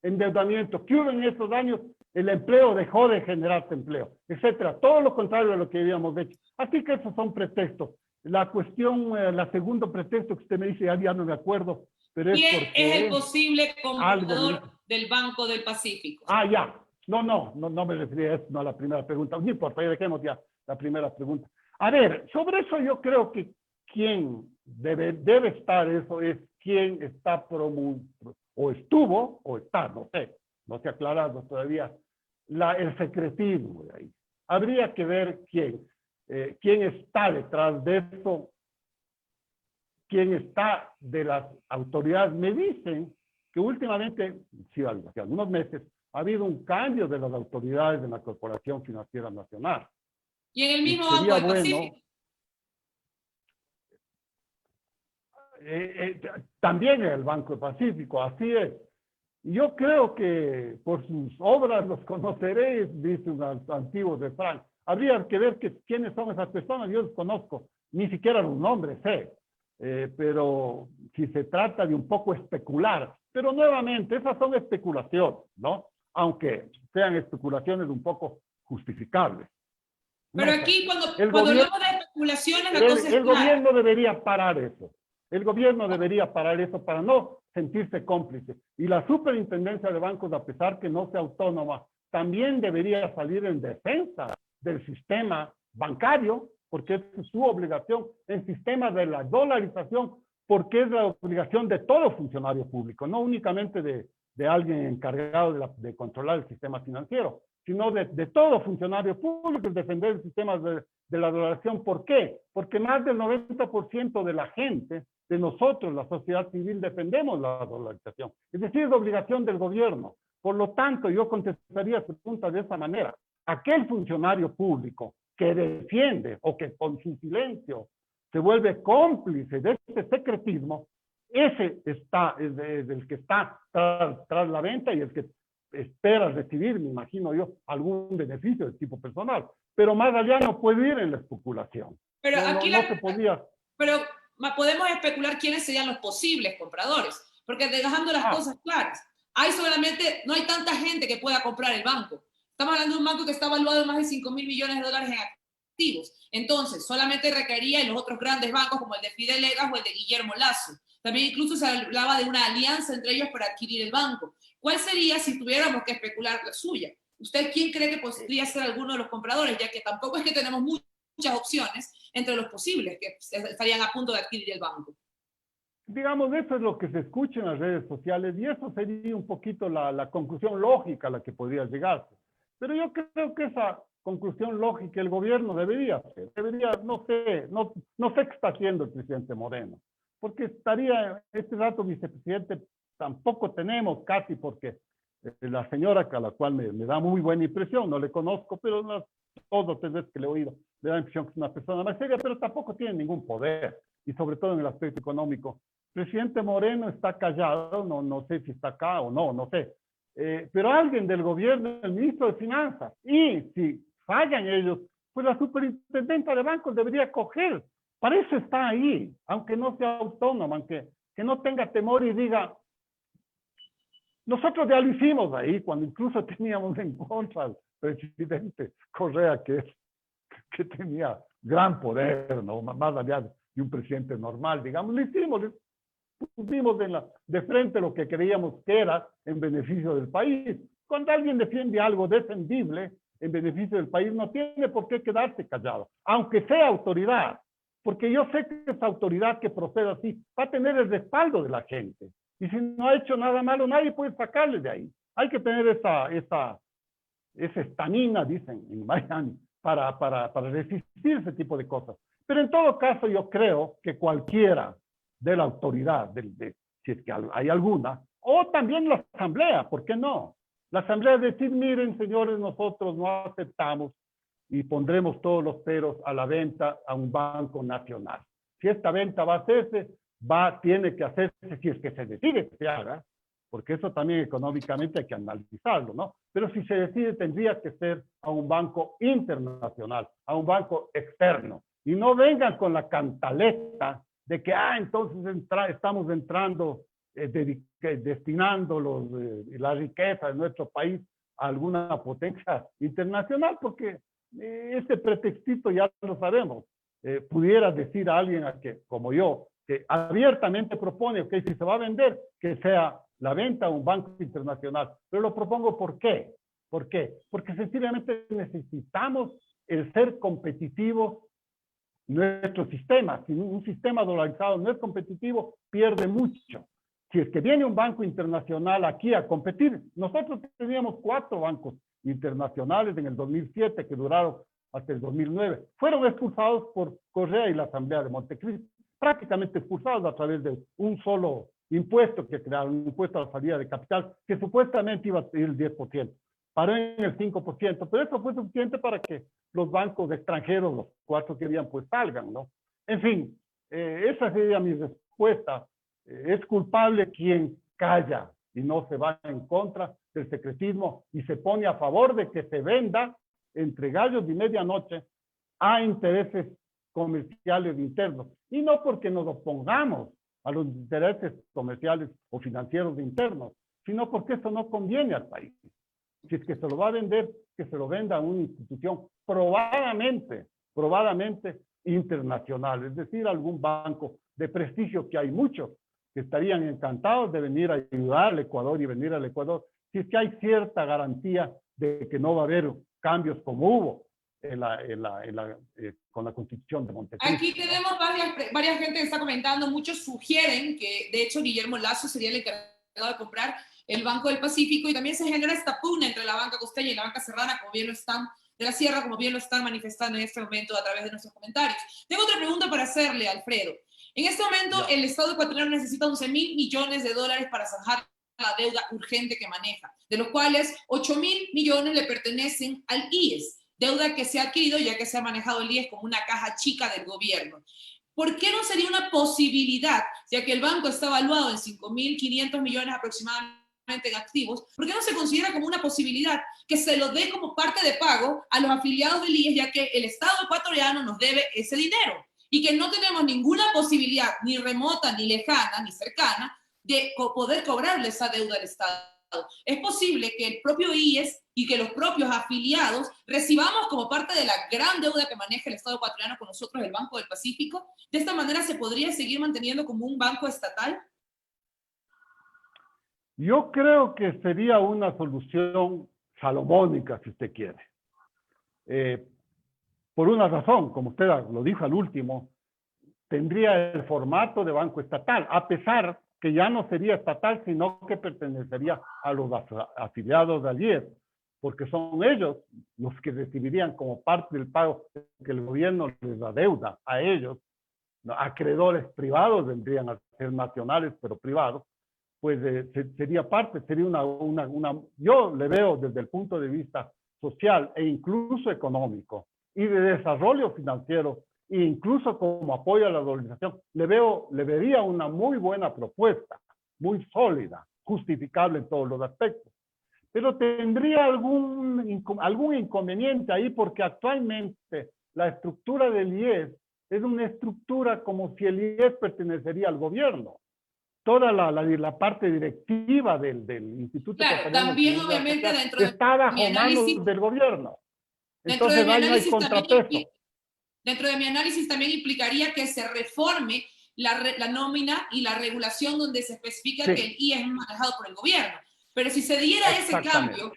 Endeudamiento. ¿Qué hubo en esos años? El empleo dejó de generarse empleo, etcétera. Todo lo contrario de lo que habíamos hecho. Así que esos son pretextos. La cuestión, la segundo pretexto que usted me dice, ya no me acuerdo, pero es ¿quién porque es el posible comprador del Banco del Pacífico? Ya. No me refería a eso, no a la primera pregunta. No importa, ya dejemos ya la primera pregunta. A ver, sobre eso yo creo que quien debe estar, eso es quien está o estuvo, o está, no sé, no se ha aclarado todavía, el secretismo de ahí. Habría que ver quién está detrás de eso, quién está de las autoridades. Me dicen que últimamente, sí, hace algunos meses, ha habido un cambio de las autoridades de la Corporación Financiera Nacional. Y en el mismo Banco del Pacífico. También en el Banco del Pacífico, así es. Yo creo que por sus obras los conoceréis, dice un antiguo refrán. Habría que ver quiénes son esas personas. Yo los conozco, ni siquiera los nombres sé. Pero si se trata de un poco especular. Pero nuevamente, esas son especulaciones, ¿no? Aunque sean especulaciones un poco justificables. Pero aquí cuando hablamos de especulaciones, la cosa es el gobierno debería parar eso. El gobierno debería parar eso para no sentirse cómplice. Y la superintendencia de bancos, a pesar que no sea autónoma, también debería salir en defensa del sistema bancario, porque es su obligación, el sistema de la dolarización, porque es la obligación de todo funcionario público, no únicamente de alguien encargado de controlar el sistema financiero, sino de todo funcionario público, es defender el sistema de la dolarización. ¿Por qué? Porque más del 90% de la gente, de nosotros, la sociedad civil, defendemos la dolarización. Es decir, es obligación del gobierno. Por lo tanto, yo contestaría su pregunta de esa manera. Aquel funcionario público que defiende o que con su silencio se vuelve cómplice de este secretismo, ese es el que está tras la venta y el que espera recibir, me imagino yo, algún beneficio de tipo personal. Pero más allá no puede ir en la especulación. Pero aquí no se podía. Pero podemos especular quiénes serían los posibles compradores, porque dejando las cosas claras, no hay tanta gente que pueda comprar el banco. Estamos hablando de un banco que está evaluado en más de 5.000 millones de dólares en activos. Entonces, solamente requería en los otros grandes bancos como el de Fidel Egas o el de Guillermo Lasso. También incluso se hablaba de una alianza entre ellos para adquirir el banco. ¿Cuál sería, si tuviéramos que especular, la suya? ¿Usted quién cree que podría ser alguno de los compradores? Ya que tampoco es que tenemos muchas opciones entre los posibles que estarían a punto de adquirir el banco. Digamos, eso es lo que se escucha en las redes sociales y eso sería un poquito la conclusión lógica a la que podría llegarse. Pero yo creo que esa conclusión lógica el gobierno debería hacer. No sé qué está haciendo el presidente Moreno, porque estaría, este rato vicepresidente tampoco tenemos casi, porque la señora a la cual me da muy buena impresión, no le conozco, pero todas las veces que le he oído, me da la impresión que es una persona más seria, pero tampoco tiene ningún poder, y sobre todo en el aspecto económico. Presidente Moreno está callado, no sé si está acá o no sé, pero alguien del gobierno, el ministro de Finanzas, y si fallan ellos, pues la superintendenta de bancos debería coger. Para eso está ahí, aunque no sea autónoma, aunque que no tenga temor y diga, nosotros ya lo hicimos ahí, cuando incluso teníamos en contra al presidente Correa, que tenía gran poder, ¿no? Más allá de un presidente normal, digamos, lo hicimos, pusimos de frente lo que creíamos que era en beneficio del país. Cuando alguien defiende algo defendible en beneficio del país, no tiene por qué quedarse callado, aunque sea autoridad, porque yo sé que esa autoridad que proceda así va a tener el respaldo de la gente. Y si no ha hecho nada malo, nadie puede sacarle de ahí. Hay que tener esa estamina, dicen en Miami, para resistir ese tipo de cosas. Pero en todo caso, yo creo que cualquiera de la autoridad, si es que hay alguna, o también la asamblea, ¿por qué no? La asamblea decir, miren, señores, nosotros no aceptamos y pondremos todos los peros a la venta a un banco nacional. Si esta venta va a hacerse, tiene que hacerse, si es que se decide que se haga, porque eso también económicamente hay que analizarlo, ¿no? Pero si se decide, tendría que ser a un banco internacional, a un banco externo. Y no vengan con la cantaleta de que, entonces estamos entrando, destinando la riqueza de nuestro país a alguna potencia internacional, porque este pretextito ya lo sabemos. Pudiera decir a alguien como yo, que abiertamente propone que si se va a vender, que sea la venta a un banco internacional. Pero lo propongo, ¿por qué? ¿Por qué? Porque sencillamente necesitamos el ser competitivos nuestro sistema. Si un sistema dolarizado no es competitivo, pierde mucho. Si es que viene un banco internacional aquí a competir, nosotros teníamos 4 bancos internacionales en el 2007 que duraron hasta el 2009. Fueron expulsados por Correa y la Asamblea de Montecristo, prácticamente expulsados a través de un solo impuesto que crearon, un impuesto a la salida de capital, que supuestamente iba a ser el 10%. Paró en el 5%, pero eso fue suficiente para que los bancos extranjeros, los 4 que habían, pues salgan, ¿no? En fin, esa sería mi respuesta. Es culpable quien calla y no se va en contra del secretismo y se pone a favor de que se venda entre gallos de medianoche a intereses comerciales internos. Y no porque nos opongamos a los intereses comerciales o financieros internos, sino porque eso no conviene al país. Si es que se lo va a vender, que se lo venda a una institución probadamente internacional, es decir, algún banco de prestigio, que hay muchos que estarían encantados de venir a ayudar al Ecuador y venir al Ecuador, si es que hay cierta garantía de que no va a haber cambios como hubo con la Constitución de Montecristo. Aquí tenemos varias gente que está comentando, muchos sugieren que de hecho Guillermo Lasso sería el encargado de comprar el Banco del Pacífico, y también se genera esta pugna entre la banca costeña y la banca serrana, como bien lo están, de la sierra, como bien lo están manifestando en este momento a través de nuestros comentarios. Tengo otra pregunta para hacerle, Alfredo. En este momento el Estado ecuatoriano necesita 11.000 millones de dólares para zanjar la deuda urgente que maneja, de los cuales 8.000 millones le pertenecen al IES, deuda que se ha adquirido ya que se ha manejado el IES como una caja chica del gobierno. ¿Por qué no sería una posibilidad, ya que el banco está evaluado en 5.500 millones aproximadamente en activos, por qué no se considera como una posibilidad que se lo dé como parte de pago a los afiliados del IES, ya que el Estado ecuatoriano nos debe ese dinero y que no tenemos ninguna posibilidad, ni remota, ni lejana, ni cercana, de poder cobrarle esa deuda al Estado? Es posible que el propio IES y que los propios afiliados recibamos como parte de la gran deuda que maneja el Estado ecuatoriano con nosotros, el Banco del Pacífico. De esta manera se podría seguir manteniendo como un banco estatal. Yo creo que sería una solución salomónica, si usted quiere. Por una razón, como usted lo dijo al último, tendría el formato de banco estatal, a pesar que ya no sería estatal, sino que pertenecería a los afiliados de IES, porque son ellos los que recibirían como parte del pago que el gobierno les da deuda a ellos. Acreedores privados vendrían a ser nacionales, pero privados, pues sería parte, sería yo le veo desde el punto de vista social e incluso económico y de desarrollo financiero, e incluso como apoyo a la dolarización, le vería una muy buena propuesta, muy sólida, justificable en todos los aspectos. Pero tendría algún inconveniente ahí, porque actualmente la estructura del IES es una estructura como si el IES pertenecería al gobierno. Toda la parte directiva del Instituto Claro, también obviamente dentro de está bajo manos del gobierno. Entonces ahí no hay contrapeso. Dentro de mi análisis también implicaría que se reforme la nómina y la regulación donde se especifica que el IES es manejado por el gobierno. Pero si se diera ese cambio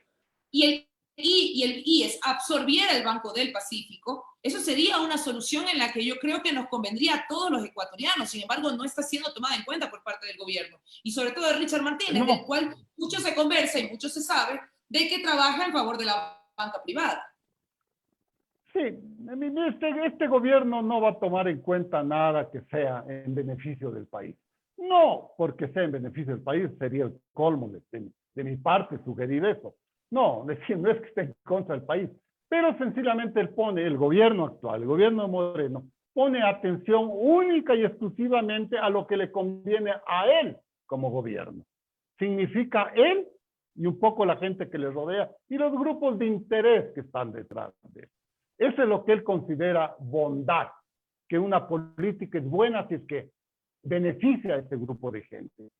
y el IES absorbiera el Banco del Pacífico, eso sería una solución en la que yo creo que nos convendría a todos los ecuatorianos. Sin embargo, no está siendo tomada en cuenta por parte del gobierno. Y sobre todo de Richard Martínez, del cual mucho se conversa y mucho se sabe de que trabaja en favor de la banca privada. Sí, este gobierno no va a tomar en cuenta nada que sea en beneficio del país. No porque sea en beneficio del país, sería el colmo de mi parte sugerir eso. No, no es que esté en contra del país, pero sencillamente el gobierno actual, el gobierno de Moreno, pone atención única y exclusivamente a lo que le conviene a él como gobierno. Significa él y un poco la gente que le rodea y los grupos de interés que están detrás de él. Eso es lo que él considera bondad, que una política es buena si es que beneficia a este grupo de gente.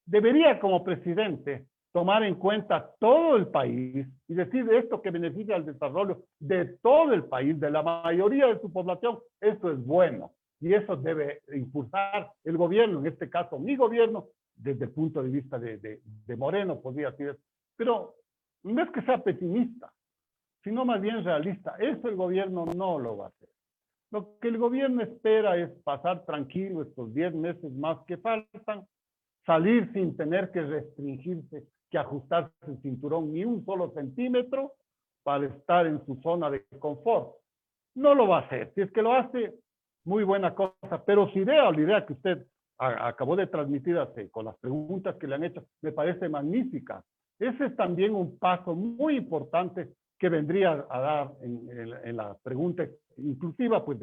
Debería, como presidente, tomar en cuenta todo el país y decir esto que beneficia al desarrollo de todo el país, de la mayoría de su población. Esto es bueno y eso debe impulsar el gobierno, en este caso mi gobierno, desde el punto de vista de Moreno, podría decir. Pero no es que sea pesimista, sino más bien realista. Eso el gobierno no lo va a hacer. Lo que el gobierno espera es pasar tranquilo estos 10 meses más que faltan, salir sin tener que restringirse, que ajustarse el cinturón ni un solo centímetro para estar en su zona de confort. No lo va a hacer. Si es que lo hace, muy buena cosa. Pero su idea, la idea que usted acabó de transmitir con las preguntas que le han hecho, me parece magnífica. Ese es también un paso muy importante que vendría a dar en la pregunta inclusiva, pues,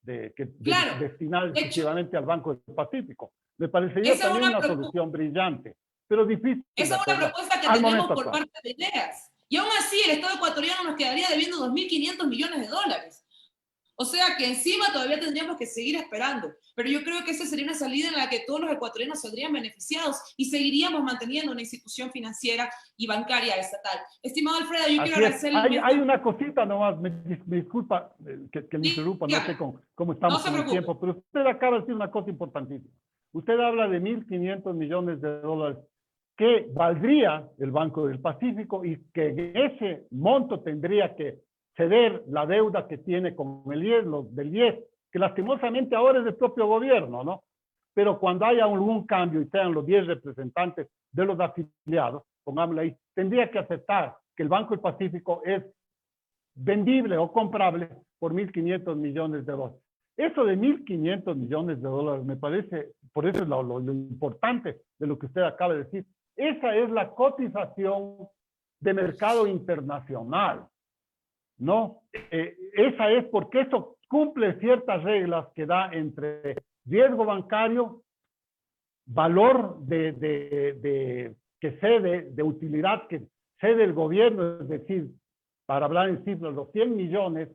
destinada exclusivamente al Banco del Pacífico. Me parecería también una solución brillante, pero difícil. Esa es una propuesta que tenemos por parte de IDEAS. Y aún así, el Estado ecuatoriano nos quedaría debiendo 2.500 millones de dólares. O sea que encima todavía tendríamos que seguir esperando. Pero yo creo que esa sería una salida en la que todos los ecuatorianos saldrían beneficiados y seguiríamos manteniendo una institución financiera y bancaria estatal. Estimado Alfredo, yo quiero agradecerle... Hay una cosita nomás, me disculpa que me interrumpa, no sé cómo estamos con el tiempo, pero usted acaba de decir una cosa importantísima. Usted habla de 1.500 millones de dólares que valdría el Banco del Pacífico y que en ese monto tendría que ceder la deuda que tiene con el IES, los del IES, que lastimosamente ahora es del propio gobierno, ¿no? Pero cuando haya algún cambio y sean los 10 representantes de los afiliados, pongámoslo ahí, tendría que aceptar que el Banco del Pacífico es vendible o comprable por 1.500 millones de dólares. Eso de 1.500 millones de dólares me parece, por eso es lo importante de lo que usted acaba de decir. Esa es la cotización de mercado internacional, ¿no? Esa es porque eso cumple ciertas reglas que da entre riesgo bancario, valor que cede, de utilidad que cede el gobierno, es decir, para hablar en cifras, los 100 millones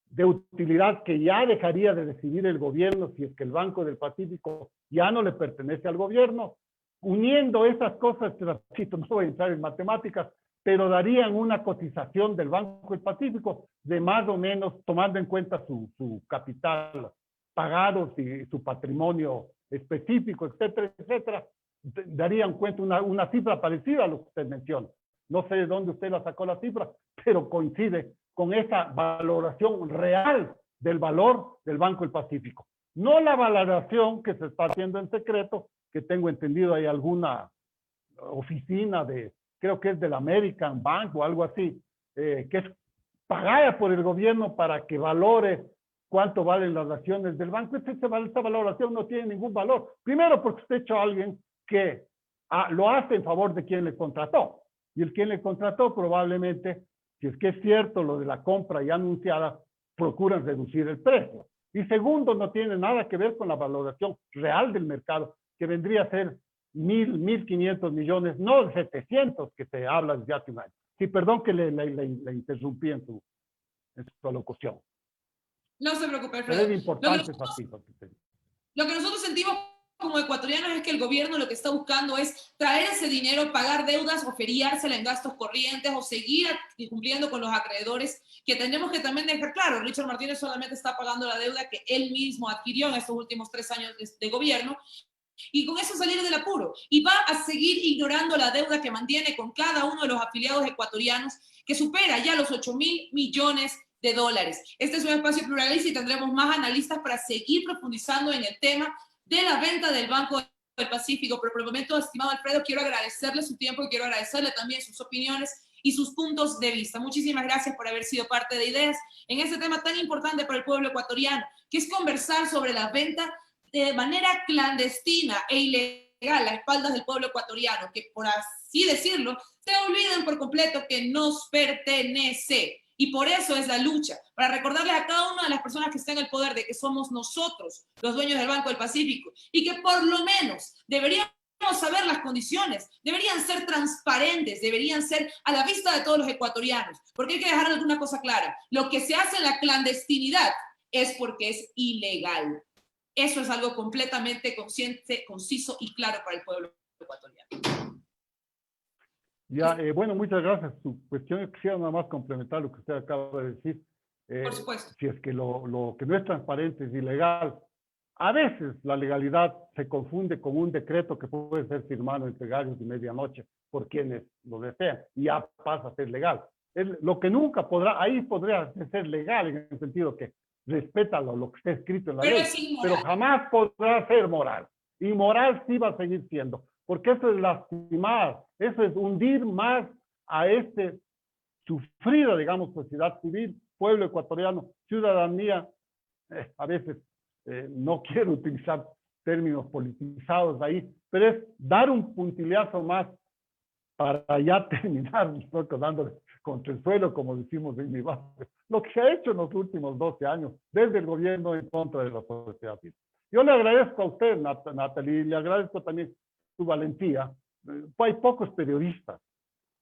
de utilidad que ya dejaría de recibir el gobierno si es que el Banco del Pacífico ya no le pertenece al gobierno. Uniendo esas cosas, no voy a entrar en matemáticas, pero darían una cotización del Banco del Pacífico de más o menos, tomando en cuenta su capital pagado y su patrimonio específico, etcétera, etcétera, darían cuenta una cifra parecida a lo que usted menciona. No sé de dónde usted la sacó la cifra, pero coincide con esa valoración real del valor del Banco del Pacífico. No la valoración que se está haciendo en secreto, que tengo entendido hay alguna oficina creo que es del American Bank o algo así, que es pagada por el gobierno para que valore cuánto valen las acciones del banco. Esta valoración no tiene ningún valor. Primero porque usted ha hecho a alguien que lo hace en favor de quien le contrató. Y el quien le contrató probablemente, si es que es cierto lo de la compra ya anunciada, procuran reducir el precio. Y segundo, no tiene nada que ver con la valoración real del mercado, que vendría a ser 1.500 millones, no 700 que se habla desde hace un año. Sí, perdón que le interrumpí en su alocución. No se preocupe, Pero Alfredo. es importante esa cifra. Lo que nosotros sentimos como ecuatorianos es que el gobierno lo que está buscando es traer ese dinero, pagar deudas o feriársela en gastos corrientes o seguir cumpliendo con los acreedores, que tenemos que también dejar claro, Richard Martínez solamente está pagando la deuda que él mismo adquirió en estos últimos 3 años de gobierno, y con eso salir del apuro. Y va a seguir ignorando la deuda que mantiene con cada uno de los afiliados ecuatorianos, que supera ya los 8.000 millones de dólares. Este es un espacio pluralista y tendremos más analistas para seguir profundizando en el tema de la venta del Banco del Pacífico. Pero por el momento, estimado Alfredo, quiero agradecerle su tiempo y quiero agradecerle también sus opiniones y sus puntos de vista. Muchísimas gracias por haber sido parte de Ideas en este tema tan importante para el pueblo ecuatoriano, que es conversar sobre la venta de manera clandestina e ilegal a espaldas del pueblo ecuatoriano, que por así decirlo, se olvidan por completo que nos pertenece. Y por eso es la lucha, para recordarles a cada una de las personas que están en el poder de que somos nosotros los dueños del Banco del Pacífico y que por lo menos deberíamos saber las condiciones, deberían ser transparentes, deberían ser a la vista de todos los ecuatorianos, porque hay que dejar alguna cosa clara. Lo que se hace en la clandestinidad es porque es ilegal. Eso es algo completamente consciente, conciso y claro para el pueblo ecuatoriano. Ya, bueno, muchas gracias. Su cuestión es que quisiera nada más complementar lo que usted acaba de decir. Por supuesto. Si es que lo que no es transparente es ilegal. A veces la legalidad se confunde con un decreto que puede ser firmado entre gallos y medianoche por quienes lo desean y ya pasa a ser legal. Lo que nunca podrá, ahí podría ser legal en el sentido que respeta lo que está escrito en la ley, pero jamás podrá ser moral. Y moral sí va a seguir siendo, porque eso es lastimar, eso es hundir más a sufrida, digamos, sociedad civil, pueblo ecuatoriano, ciudadanía. A veces no quiero utilizar términos politizados ahí, pero es dar un puntillazo más para ya terminar, nosotros dándole contra el suelo, como decimos en mi barrio, lo que se ha hecho en los últimos 12 años, desde el gobierno en contra de la sociedad civil. Yo le agradezco a usted, Natalie, y le agradezco también su valentía. Hay pocos periodistas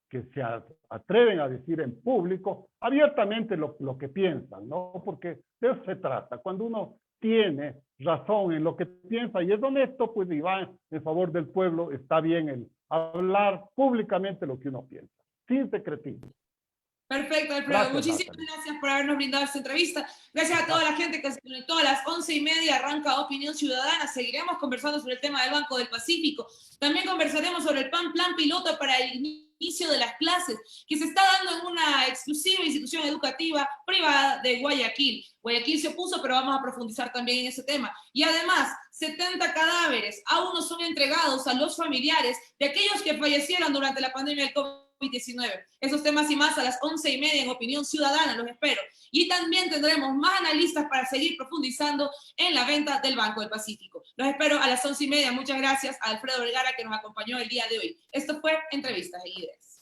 que se atreven a decir en público abiertamente lo que piensan, ¿no? Porque de eso se trata. Cuando uno tiene razón en lo que piensa y es honesto, pues y va en favor del pueblo, está bien el hablar públicamente lo que uno piensa, sin secretismo. Perfecto, Alfredo. Gracias, Muchísimas Natalie. gracias por habernos brindado esta entrevista. Gracias a toda la gente que se conectó. A las 11:30 arranca Opinión Ciudadana. Seguiremos conversando sobre el tema del Banco del Pacífico. También conversaremos sobre el plan piloto para el inicio de las clases, que se está dando en una exclusiva institución educativa privada de Guayaquil. Guayaquil se opuso, pero vamos a profundizar también en ese tema. Y además, 70 cadáveres aún no son entregados a los familiares de aquellos que fallecieron durante la pandemia del COVID-19. Esos temas y más a las 11:30 en Opinión Ciudadana, los espero. Y también tendremos más analistas para seguir profundizando en la venta del Banco del Pacífico. Los espero a las 11:30. Muchas gracias a Alfredo Vergara que nos acompañó el día de hoy. Esto fue Entrevistas de Líderes.